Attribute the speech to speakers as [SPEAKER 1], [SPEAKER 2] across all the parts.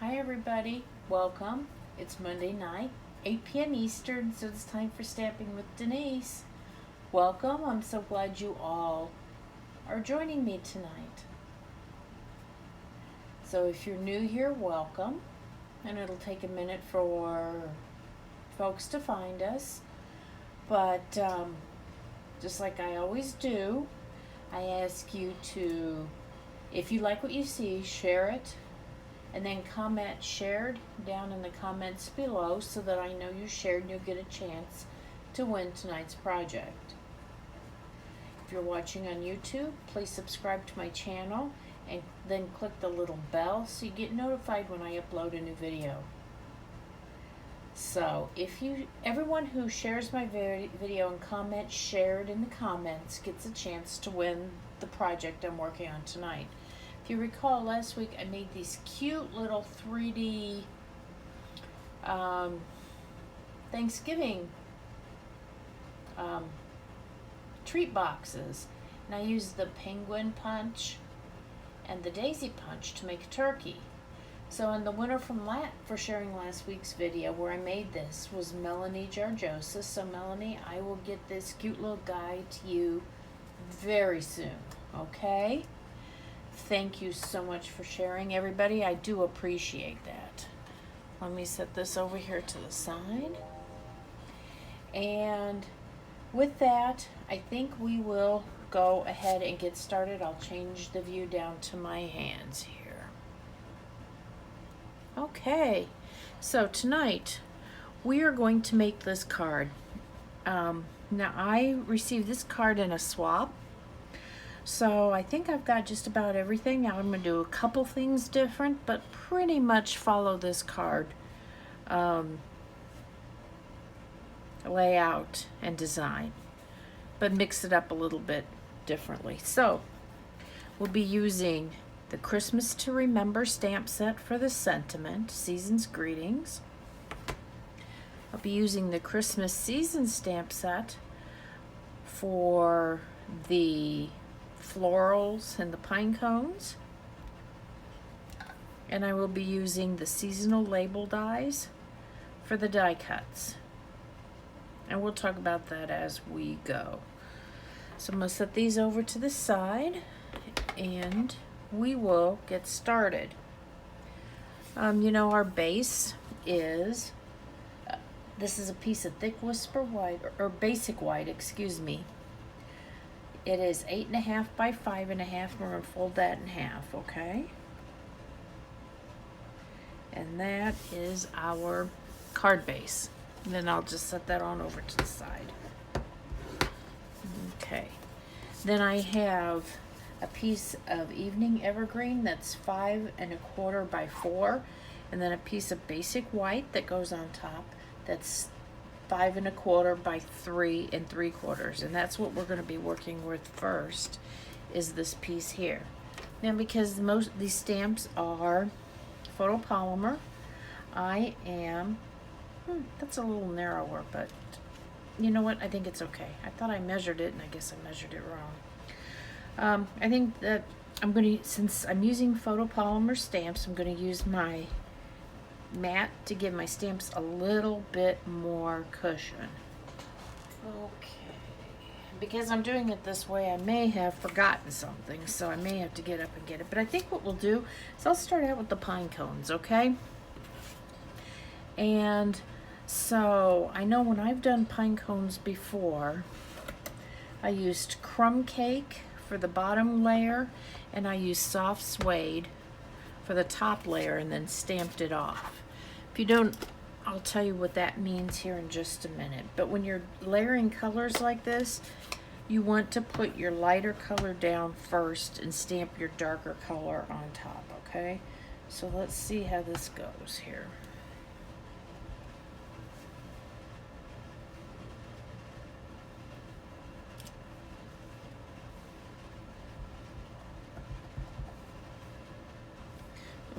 [SPEAKER 1] Hi everybody, welcome. It's Monday night, 8 p.m. Eastern, so it's time for Stamping with Denise. Welcome, I'm so glad you all are joining me tonight. So if you're new here, welcome. And it'll take a minute for folks to find us. But just like I always do, I ask you to, if you like what you see, share it. And then comment shared down in the comments below so that I know you shared and you'll get a chance to win tonight's project. If you're watching on YouTube, please subscribe to my channel and then click the little bell so you get notified when I upload a new video. So everyone who shares my video and comments shared in the comments gets a chance to win the project I'm working on tonight. If you recall, last week I made these cute little 3D Thanksgiving treat boxes, and I used the penguin punch and the daisy punch to make a turkey. So, and the winner for sharing last week's video where I made this was Melanie Jarjosa. So Melanie, I will get this cute little guy to you very soon, okay? Thank you so much for sharing, everybody. I do appreciate that. Let me set this over here to the side. And with that, I think we will go ahead and get started. I'll change the view down to my hands here. Okay, so tonight we are going to make this card. Now I received this card in a swap. So I think I've got just about everything. Now I'm going to do a couple things different, but pretty much follow this card layout and design, but mix it up a little bit differently. So we'll be using the Christmas to Remember stamp set for the sentiment, Season's Greetings. I'll be using the Christmas season stamp set for the florals and the pine cones, and I will be using the seasonal label dies for the die cuts, and we'll talk about that as we go. So I'm going to set these over to the side and we will get started. You know, our base is this is a piece of thick whisper white, or basic white, excuse me. It is 8.5 by 5.5. We're going to fold that in half, okay? And that is our card base. And then I'll just set that on over to the side. Okay. Then I have a piece of evening evergreen that's 5.25 by 4. And then a piece of basic white that goes on top that's 5.25 by 3 3/4, and that's what we're going to be working with first, is this piece here. Now, because most of these stamps are photopolymer, I am that's a little narrower, but you know what, I think it's okay. I thought I measured it, and I guess I measured it wrong. I think that I'm going to, since I'm using photopolymer stamps, I'm going to use my matte to give my stamps a little bit more cushion. Okay, because I'm doing it this way, I may have forgotten something, so I may have to get up and get it. But I think what we'll do is I'll start out with the pine cones, okay? And so I know when I've done pine cones before, I used crumb cake for the bottom layer, and I used soft suede for the top layer, and then stamped it off. If you don't, I'll tell you what that means here in just a minute. But when you're layering colors like this, you want to put your lighter color down first and stamp your darker color on top, okay? So let's see how this goes here.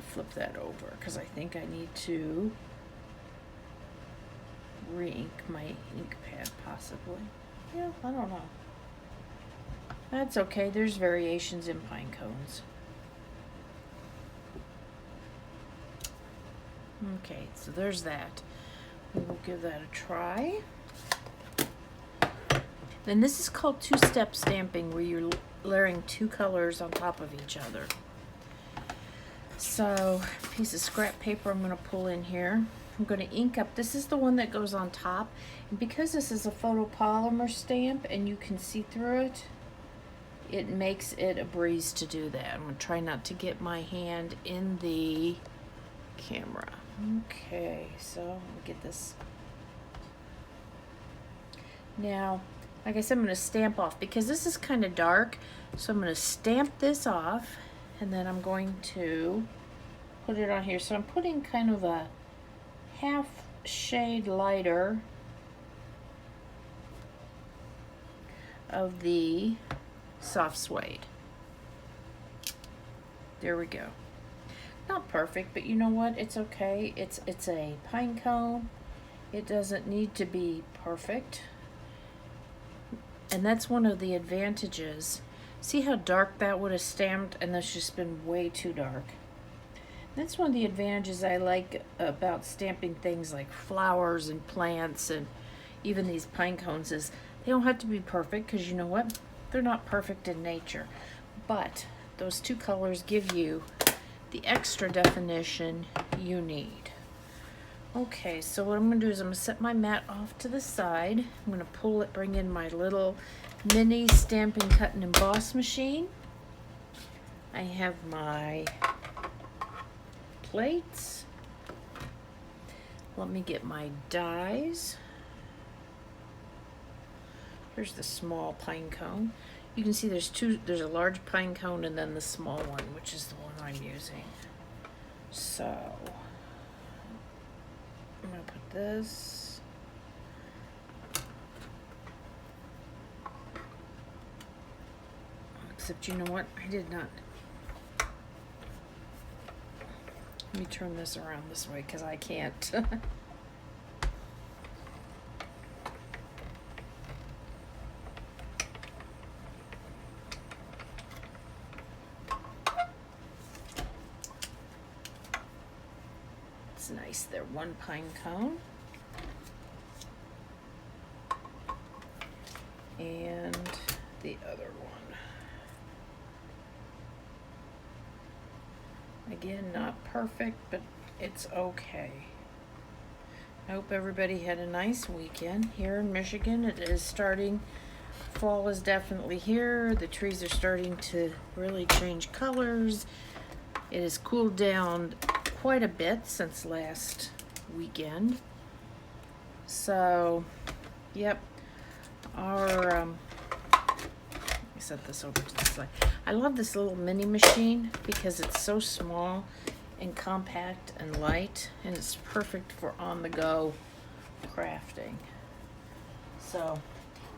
[SPEAKER 1] Flip that over because I think I need to re-ink my ink pad possibly. Yeah, I don't know. That's okay, there's variations in pine cones. Okay, so there's that. We will give that a try. Then this is called two-step stamping, where you're layering two colors on top of each other. So, a piece of scrap paper I'm going to pull in here. I'm going to ink up. This is the one that goes on top. And because this is a photopolymer stamp and you can see through it, it makes it a breeze to do that. I'm going to try not to get my hand in the camera. Okay, so let me get this. Now, like I said, I'm going to stamp off because this is kind of dark. So I'm going to stamp this off and then I'm going to put it on here. So I'm putting kind of a half shade lighter of the soft suede. There we go. Not perfect, but you know what? It's okay. It's a pine cone. It doesn't need to be perfect. And that's one of the advantages. See how dark that would have stamped, and that's just been way too dark. That's one of the advantages I like about stamping things like flowers and plants and even these pine cones is they don't have to be perfect, because you know what? They're not perfect in nature. But those two colors give you the extra definition you need. Okay, so what I'm going to do is I'm going to set my mat off to the side. I'm going to pull it, bring in my little mini Stampin' Cut and Emboss machine. I have my plates. Let me get my dies. Here's the small pine cone. You can see there's a large pine cone and then the small one, which is the one I'm using. So I'm going to put this. Except you know what? I did not. Let me turn this around this way because I can't. It's nice. They're one pine cone. And the other one. Again, not perfect, but it's okay. I hope everybody had a nice weekend. Here in Michigan, it is starting, fall is definitely here. The trees are starting to really change colors. It has cooled down quite a bit since last weekend. So, yep, let me set this over to the side. I love this little mini machine because it's so small and compact and light, and it's perfect for on-the-go crafting. So,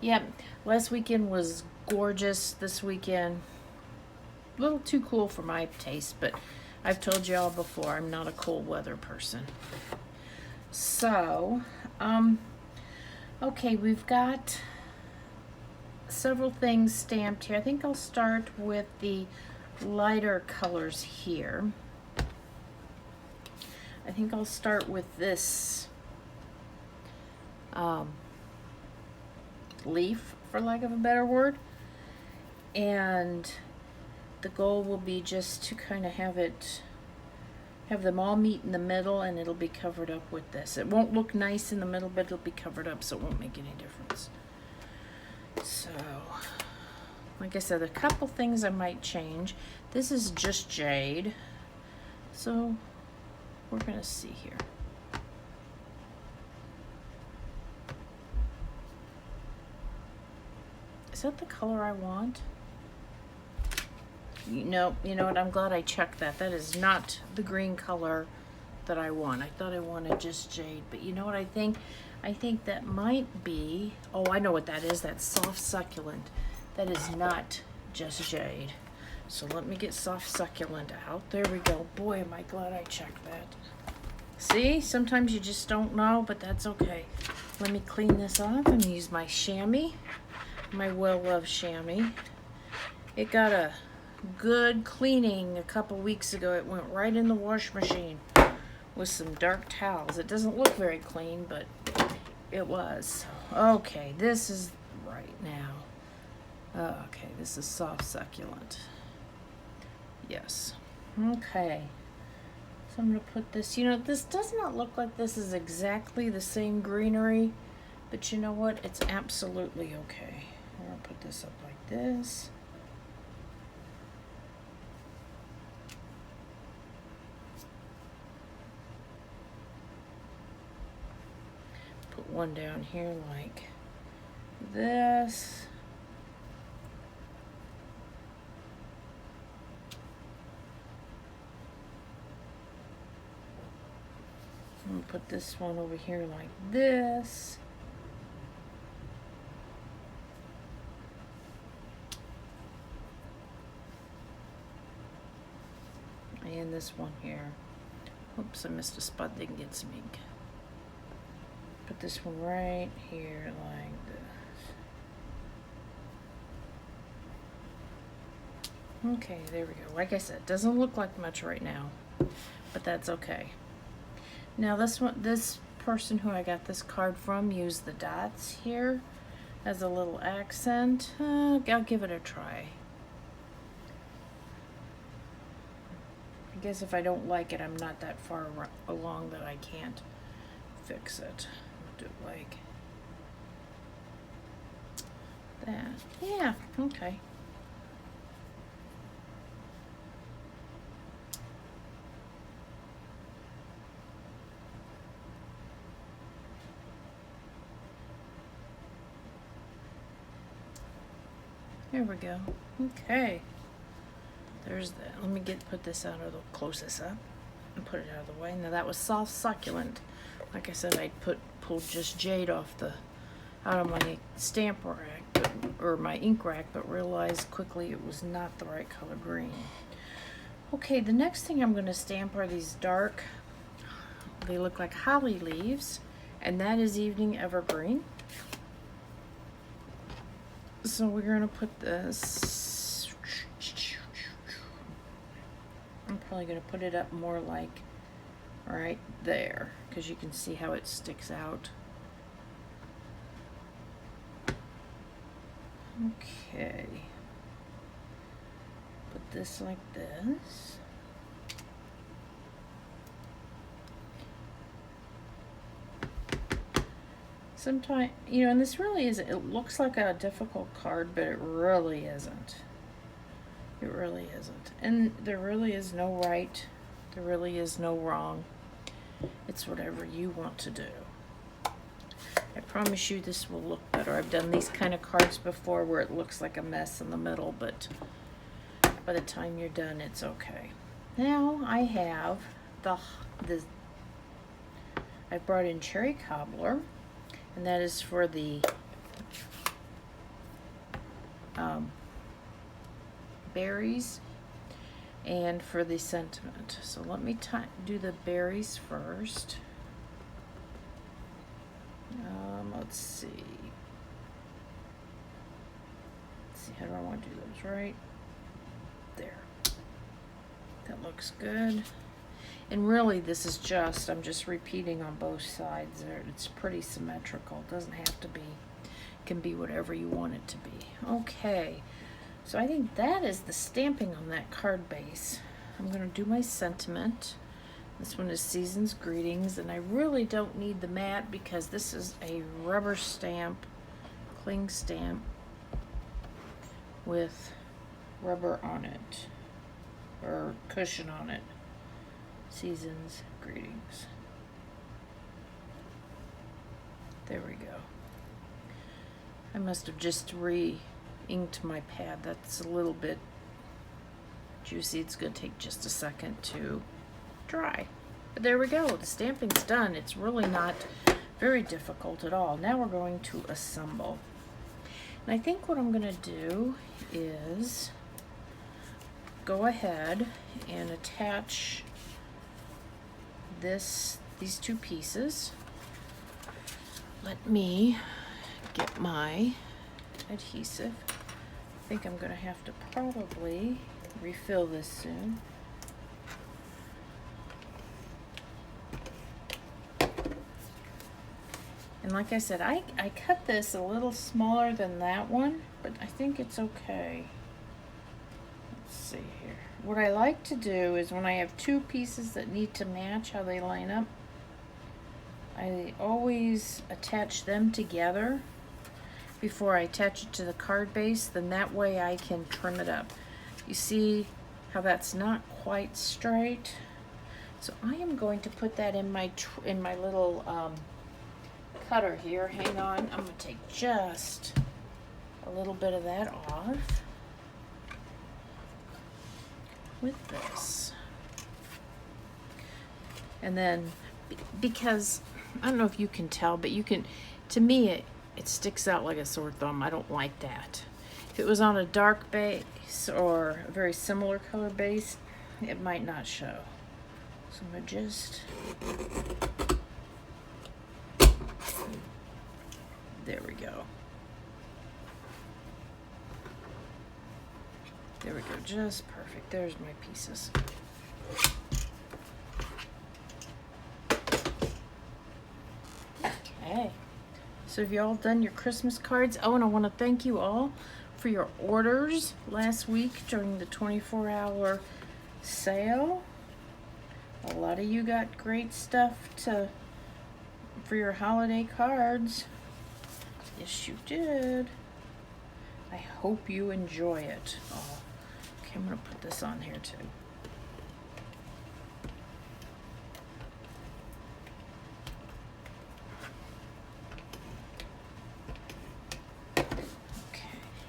[SPEAKER 1] yeah, last weekend was gorgeous. This weekend, a little too cool for my taste, but I've told you all before, I'm not a cold weather person. So, okay, we've got several things stamped here. I think I'll start with the lighter colors here. I think I'll start with this leaf, for lack of a better word, and the goal will be just to kind of have them all meet in the middle, and it'll be covered up with this. It won't look nice in the middle, but it'll be covered up, so it won't make any difference. So, like I said, a couple things I might change. This is just jade, so we're gonna see here. Is that the color I want? You know what? I'm glad I checked that. That is not the green color that I want. I thought I wanted just jade, but you know what I think? I think that might be, oh, I know what that is. That's soft succulent. That is not just jade. So let me get soft succulent out. There we go. Boy, am I glad I checked that. See, sometimes you just don't know, but that's okay. Let me clean this off and use my chamois, my well-loved chamois. It got a good cleaning a couple weeks ago. It went right in the wash machine. with some dark towels. It doesn't look very clean, but it was. Okay, this is right now. Okay, this is soft succulent. Yes. Okay. So I'm going to put this, you know, this does not look like this is exactly the same greenery, but you know what? It's absolutely okay. I'm going to put this up like this. Put one down here like this. I'm gonna put this one over here like this. And this one here. Oops, I missed a spot. They can get some ink. Put this one right here like this. Okay, there we go. Like I said, doesn't look like much right now, but that's okay. Now this person who I got this card from used the dots here as a little accent. I'll give it a try. I guess if I don't like it, I'm not that far along that I can't fix it. I'll do it like that. Yeah, okay. There we go. Okay. There's that. Let me put this out of the closest up and put it out of the way. Now that was soft succulent. Like I said, I pulled just jade out of my stamp rack, or my ink rack, but realized quickly it was not the right color green. Okay, the next thing I'm going to stamp are these dark. They look like holly leaves, and that is Evening Evergreen. So we're going to put this, I'm probably going to put it up more like right there, because you can see how it sticks out. Okay. Put this like this. Sometimes, you know, and this really is, it looks like a difficult card, but it really isn't. It really isn't. And there really is no right, there really is no wrong. It's whatever you want to do. I promise you this will look better. I've done these kind of cards before where it looks like a mess in the middle, but by the time you're done, it's okay. Now I have I brought in Cherry Cobbler. And that is for the berries and for the sentiment. So let me do the berries first. Let's see. How do I want to do those? Right there. That looks good. And really, this is just, I'm just repeating on both sides there. It's pretty symmetrical. It doesn't have to be. It can be whatever you want it to be. Okay. So I think that is the stamping on that card base. I'm going to do my sentiment. This one is Season's Greetings. And I really don't need the mat because this is a rubber stamp, cling stamp with rubber on it. Or cushion on it. Season's Greetings. There we go. I must have just re-inked my pad. That's a little bit juicy. It's going to take just a second to dry. But there we go. The stamping's done. It's really not very difficult at all. Now we're going to assemble. And I think what I'm going to do is go ahead and attach these two pieces. Let me get my adhesive. I think I'm going to have to probably refill this soon. And like I said, I cut this a little smaller than that one, but I think it's okay. Let's see here. What I like to do is when I have two pieces that need to match how they line up, I always attach them together before I attach it to the card base. Then that way I can trim it up. You see how that's not quite straight? So I am going to put that in my little cutter here. Hang on, I'm going to take just a little bit of that off with this. And then, because I don't know if you can tell, but you can, to me it sticks out like a sore thumb. I don't like that. If it was on a dark base or a very similar color base, it might not show. So I'm going to just, there we go. There we go, just perfect. There's my pieces. Okay, so have you all done your Christmas cards? Oh, and I want to thank you all for your orders last week during the 24-hour sale. A lot of you got great stuff for your holiday cards. Yes, you did. I hope you enjoy it. Oh, okay, I'm going to put this on here too.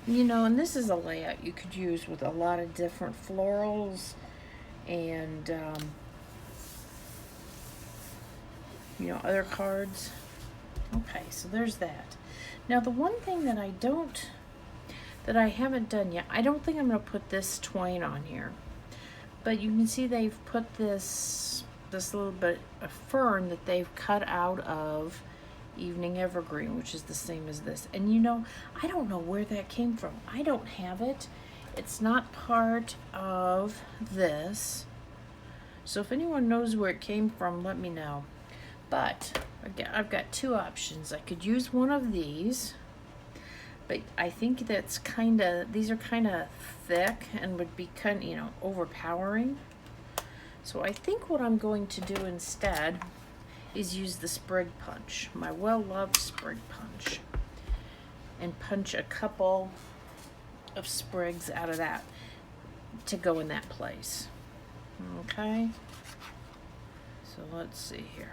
[SPEAKER 1] You know, and this is a layout you could use with a lot of different florals and, you know, other cards. Okay, so there's that. Now, the one thing that I haven't done yet, I don't think I'm going to put this twine on here. But you can see they've put this little bit of fern that they've cut out of Evening Evergreen, which is the same as this. And you know, I don't know where that came from. I don't have it. It's not part of this. So if anyone knows where it came from, let me know. But I've got two options. I could use one of these, but I think that's these are kind of thick and would be kind of, you know, overpowering. So I think what I'm going to do instead is use the sprig punch, my well-loved sprig punch, and punch a couple of sprigs out of that to go in that place. Okay, so let's see here.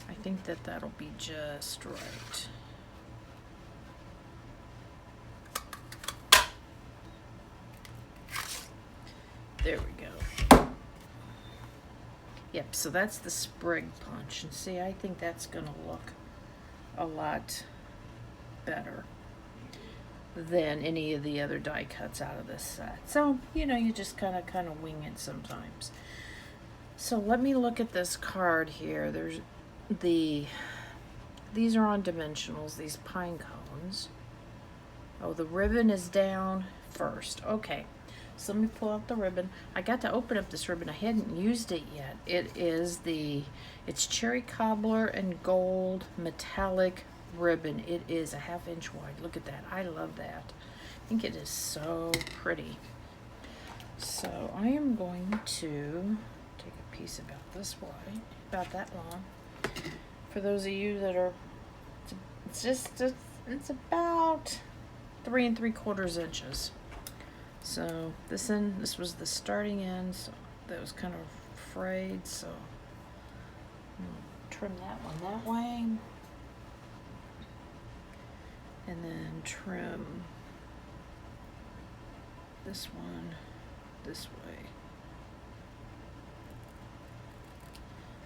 [SPEAKER 1] I think that'll be just right. There we go. Yep, so that's the sprig punch. And see, I think that's going to look a lot better than any of the other die cuts out of this set. So, you know, you just kind of wing it sometimes. So let me look at this card here. There's these are on dimensionals, these pine cones. Oh, the ribbon is down first. Okay. So let me pull out the ribbon. I got to open up this ribbon. I hadn't used it yet. It's cherry cobbler and gold metallic ribbon. It is a 1/2 inch wide. Look at that. I love that. I think it is so pretty. So I am going to take a piece about this wide, about that long. For those of you that are, it's about 3 3/4 inches. So this was the starting end, so that was kind of frayed, so I'm gonna trim that one that way. And then trim this one this way.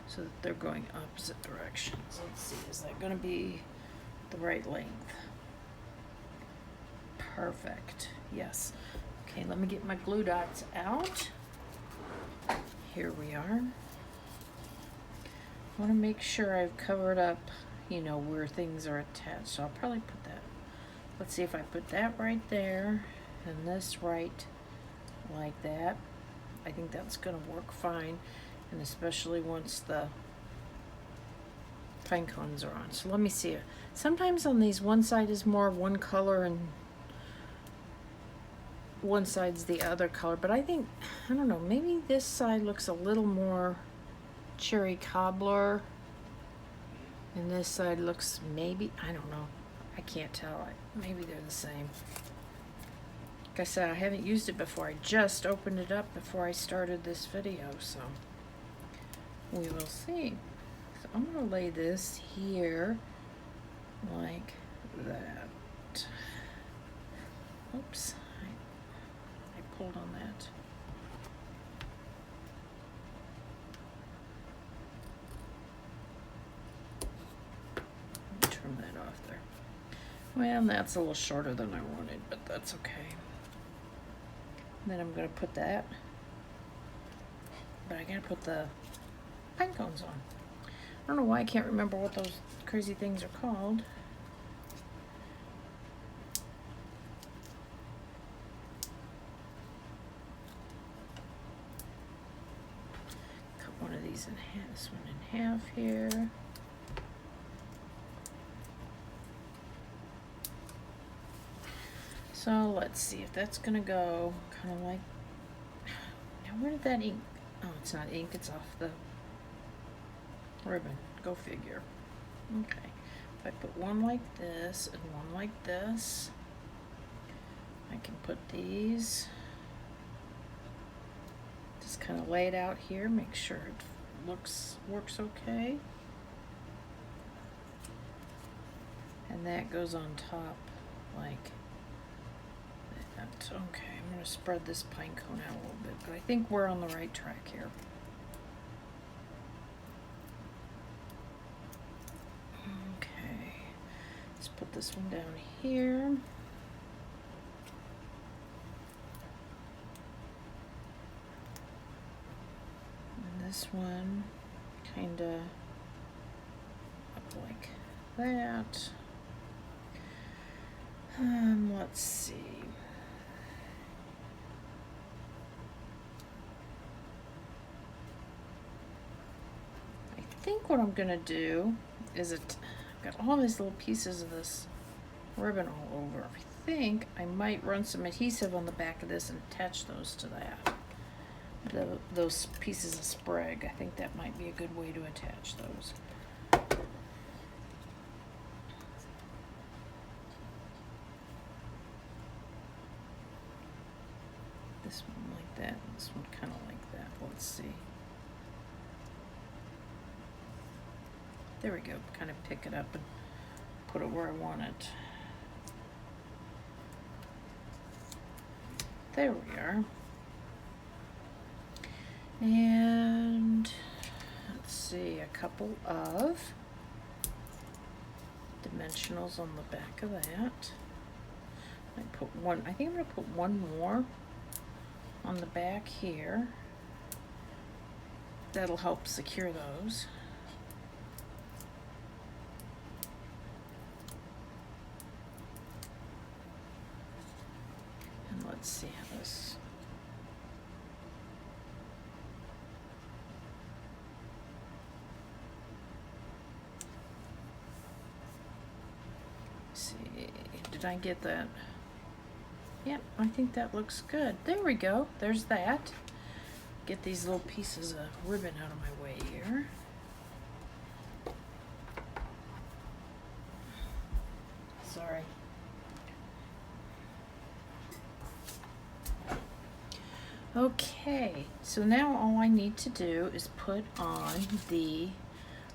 [SPEAKER 1] So that they're going opposite directions. Let's see, is that gonna be the right length? Perfect, yes. Okay, let me get my glue dots out. Here we are. I want to make sure I've covered up, you know, where things are attached. So I'll probably put that, let's see if I put that right there and this right like that. I think that's going to work fine. And especially once the pine cones are on. So let me see. Sometimes on these, one side is more one color and one side's the other color, but I think, I don't know, maybe this side looks a little more cherry cobbler and this side looks maybe, I don't know, I can't tell. Maybe they're the same. Like I said, I haven't used it before. I just opened it up before I started this video, so we will see. So I'm gonna lay this here like that. Oops, I pulled on that. Let me trim that off there. Well, that's a little shorter than I wanted, but that's okay. And then I'm gonna put that, but I gotta put the pine cones on. I don't know why I can't remember what those crazy things are called. Cut one of these in half, this one in half here. So let's see if that's gonna go kind of like, now where did that ink, oh, it's not ink, it's off the ribbon. Go figure. Okay. If I put one like this and one like this, I can put these, just kind of lay it out here, make sure it works okay. And that goes on top like that. Okay, I'm going to spread this pine cone out a little bit, but I think we're on the right track here. Okay, let's put this one down here. And this one kind of up like that. Let's see. I think what I'm gonna do is I've got all these little pieces of this ribbon all over. I think I might run some adhesive on the back of this and attach those to that. Those pieces of Sprague. I think that might be a good way to attach those. This one like that, and this one kind of like that. Let's see. There we go. Kind of pick it up and put it where I want it. There we are. And let's see, a couple of dimensionals on the back of that. I put one, I think I'm going to put one more on the back here. That'll help secure those. And let's see how this. See, did I get that? Yep, I think that looks good. There we go. There's that. Get these little pieces of ribbon out of my way here. Sorry. Okay, so now all I need to do is put on the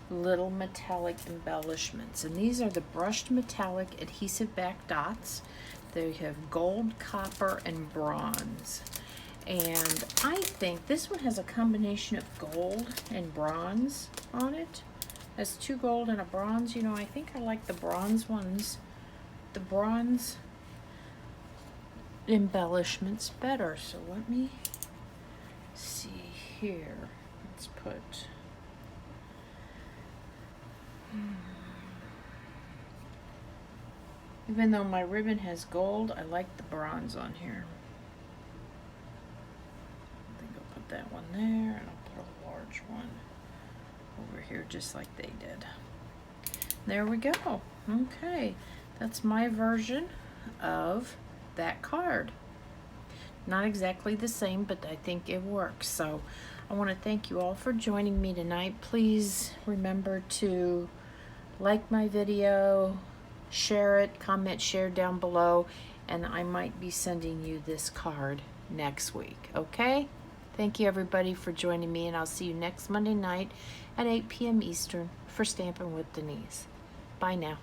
[SPEAKER 1] little metallic embellishments, and these are the brushed metallic adhesive back dots. They have gold, copper, and bronze. And I think this one has a combination of gold and bronze on it. Has two gold and a bronze. You know, I think I like the bronze ones, the bronze embellishments better. So let me see here. Let's put even though my ribbon has gold, I like the bronze on here. I think I'll put that one there, and I'll put a large one over here just like they did. there we go. Okay, that's my version of that card. Not exactly the same, but I think it works. So I want to thank you all for joining me tonight. Please remember to like my video, share it, comment, share down below, and I might be sending you this card next week, okay? Thank you everybody for joining me, and I'll see you next Monday night at 8 p.m. Eastern for Stampin' with Denise. Bye now.